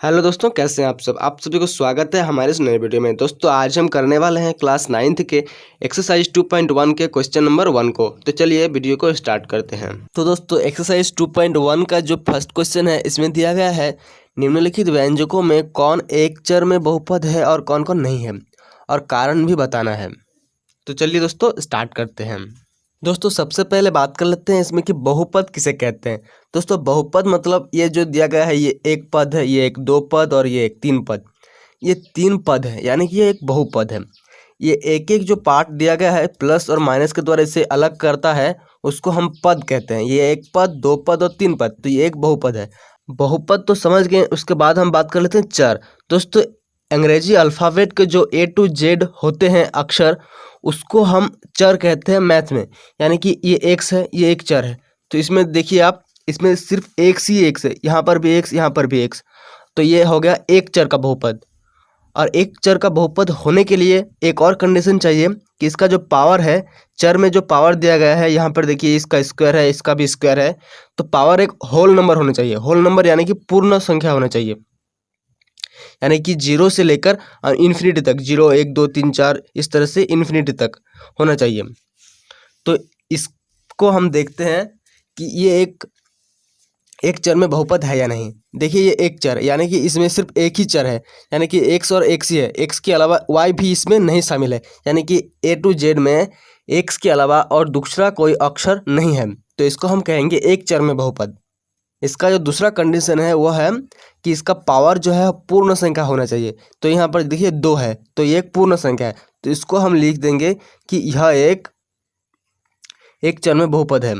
Hello दोस्तों, कैसे हैं आप सब। आप सभी को स्वागत है हमारे इस नए वीडियो में। दोस्तों आज हम करने वाले हैं क्लास 9th के एक्सरसाइज 2.1 के क्वेश्चन नंबर 1 को। तो चलिए वीडियो को स्टार्ट करते हैं। तो दोस्तों एक्सरसाइज 2.1 का जो फर्स्ट क्वेश्चन है इसमें दिया गया है निम्नलिखित व्यंजकों में कौन एक चर में बहुपद है और कौन कौन नहीं है, और कारण भी बताना है। तो चलिए दोस्तों स्टार्ट करते हैं। दोस्तों सबसे पहले बात कर लेते हैं इसमें कि बहुपद किसे कहते हैं। दोस्तों बहुपद मतलब ये जो दिया गया है, ये एक पद है, ये एक दो पद और ये एक तीन पद। ये तीन पद है यानी कि ये एक बहुपद है। ये एक एक जो पार्ट दिया गया है प्लस और माइनस के द्वारा इसे अलग करता है, उसको हम पद कहते हैं। ये एक पद, दो पद और तीन पद, तो ये एक बहुपद है। बहुपद तो समझ गए। उसके बाद हम बात कर लेते हैं चर। दोस्तों अंग्रेजी अल्फ़ाबेट के जो A to Z होते हैं अक्षर, उसको हम चर कहते हैं मैथ में। यानी कि ये एक्स है, ये एक चर है। तो इसमें देखिए आप, इसमें सिर्फ एक्स ही एक्स है, यहाँ पर भी एक्स, यहाँ पर भी एक्स। तो ये हो गया एक चर का बहुपद। और एक चर का बहुपद होने के लिए एक और कंडीशन चाहिए कि इसका जो पावर है, चर में जो पावर दिया गया है, यहाँ पर देखिए इसका स्क्वायर है, इसका भी स्क्वायर है, तो पावर एक होल नंबर होना चाहिए। होल नंबर यानी कि पूर्ण संख्या होना चाहिए, यानी कि 0 से लेकर इन्फिनिटी तक, 0 1 2 3 4 इस तरह से इन्फिनिटी तक होना चाहिए। तो इसको हम देखते हैं कि ये एक चर में बहुपद है या नहीं। देखिए ये एक चर यानी कि इसमें सिर्फ एक ही चर है, यानी कि एक्स और एक्स ही है। एक्स के अलावा वाई भी इसमें नहीं शामिल है, यानी कि A to Z में एक्स के अलावा और दूसरा कोई अक्षर नहीं है। तो इसको हम कहेंगे एक चर में बहुपद। इसका जो दूसरा कंडीशन है वो है कि इसका पावर जो है पूर्ण संख्या होना चाहिए। तो यहाँ पर देखिए 2 है, तो ये एक पूर्ण संख्या है। तो इसको हम लिख देंगे कि यह एक चर में बहुपद है।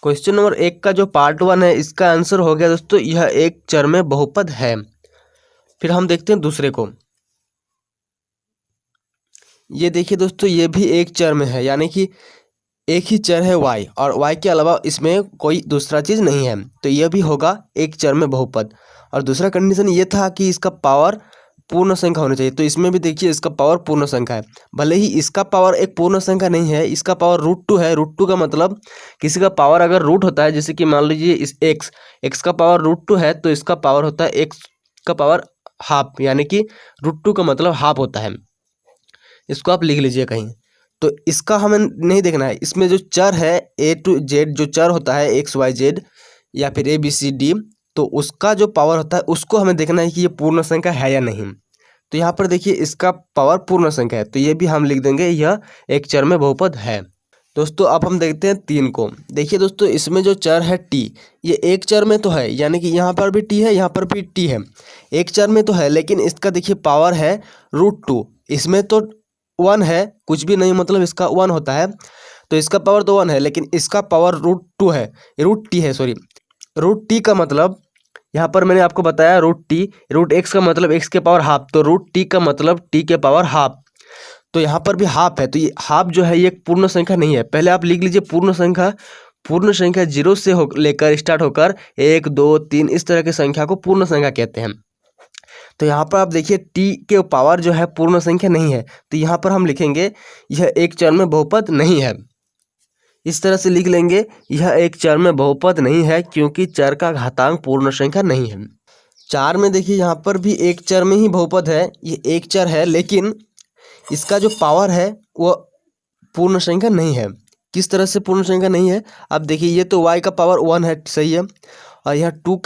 क्वेश्चन नंबर 1 का जो पार्ट 1 है इसका आंसर हो गया दोस्तों, यह एक चर में बहुपद है। फिर हम देखते हैं दूसरे को। ये देखिए दोस्तों, ये भी एक चर में है, यानी कि एक ही चर है y, और y के अलावा इसमें कोई दूसरा चीज़ नहीं है। तो यह भी होगा एक चर में बहुपद। और दूसरा कंडीशन ये था कि इसका पावर पूर्ण संख्या होना चाहिए। तो इसमें भी देखिए इसका पावर पूर्ण संख्या है। भले ही इसका पावर एक पूर्ण संख्या नहीं है, इसका पावर √2 है। √2 का मतलब किसी का पावर अगर रूट होता है, जैसे कि मान लीजिए इस एक्स का पावर √2 है, तो इसका पावर होता है एक्स का पावर हाफ, यानी कि √2 का मतलब हाफ होता है। इसको आप लिख लीजिए कहीं। तो इसका हमें नहीं देखना है। इसमें जो चर है A to Z, जो चर होता है एक्स वाई जेड या फिर ABCD, तो उसका जो पावर होता है उसको हमें देखना है कि ये पूर्ण संख्या है या नहीं। तो यहाँ पर देखिए इसका पावर पूर्ण संख्या है, तो ये भी हम लिख देंगे यह एक चर में बहुपद है। दोस्तों अब हम देखते हैं 3 को। देखिए दोस्तों इसमें जो चर है t, ये एक चर में तो है, यानी कि यहाँ पर भी t है, यहाँ पर भी t है। एक चर में तो है, लेकिन इसका देखिए पावर है √2। इसमें तो 1 है, कुछ भी नहीं मतलब इसका 1 होता है, तो इसका पावर तो 1 है, लेकिन इसका पावर √2 है, √t है, सॉरी। √t का मतलब यहाँ पर मैंने आपको बताया √t, √x का मतलब x के पावर हाफ, तो √t का मतलब t के पावर हाफ। तो यहाँ पर भी हाफ है, तो ये हाफ जो है ये एक पूर्ण संख्या नहीं है। पहले आप लिख लीजिए पूर्ण संख्या। पूर्ण संख्या 0 से लेकर स्टार्ट होकर 1 2 3 इस तरह की संख्या को पूर्ण संख्या कहते हैं। तो यहाँ पर आप देखिए t के पावर जो है पूर्ण संख्या नहीं है, तो यहाँ पर हम लिखेंगे यह एक चर में बहुपद नहीं है। इस तरह से लिख लेंगे, यह एक चर में बहुपद नहीं है क्योंकि चर का घातांक पूर्ण संख्या नहीं है। 4 में देखिए यहाँ पर भी एक चर में ही बहुपद है। ये एक चर है, लेकिन इसका जो पावर है वो पूर्ण संख्या नहीं है। किस तरह से पूर्ण संख्या नहीं है, अब देखिए ये तो y का पावर 1 है, सही है, और यहाँ 2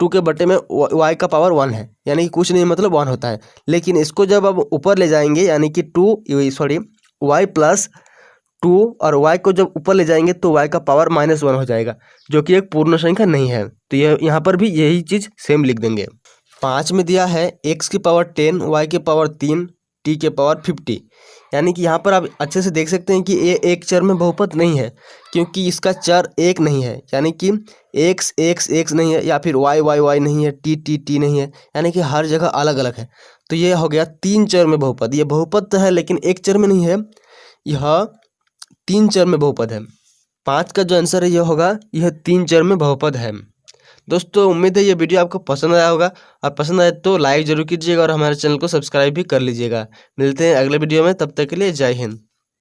के बटे में y का पावर 1 है, यानी कि कुछ नहीं मतलब 1 होता है। लेकिन इसको जब अब ऊपर ले जाएंगे, यानी कि y प्लस 2, और y को जब ऊपर ले जाएंगे तो y का पावर -1 हो जाएगा, जो कि एक पूर्ण संख्या नहीं है। तो यह यहाँ पर भी यही चीज़ सेम लिख देंगे। 5 में दिया है x की पावर 10, y की पावर 3, t के पावर 50, यानी कि यहाँ पर आप अच्छे से देख सकते हैं कि ये एक चर में बहुपद नहीं है, क्योंकि इसका चर एक नहीं है, यानी कि x नहीं है, या फिर y नहीं है, t नहीं है, यानी कि हर जगह अलग अलग है। तो ये हो गया 3 चर में बहुपद। ये बहुपद तो है लेकिन एक चर में नहीं है, यह 3 चर में बहुपद है। 5 का जो आंसर है यह होगा, यह 3 चर में बहुपद है। दोस्तों उम्मीद है ये वीडियो आपको पसंद आया होगा, और पसंद आए तो लाइक जरूर कीजिएगा और हमारे चैनल को सब्सक्राइब भी कर लीजिएगा। मिलते हैं अगले वीडियो में, तब तक के लिए जय हिंद।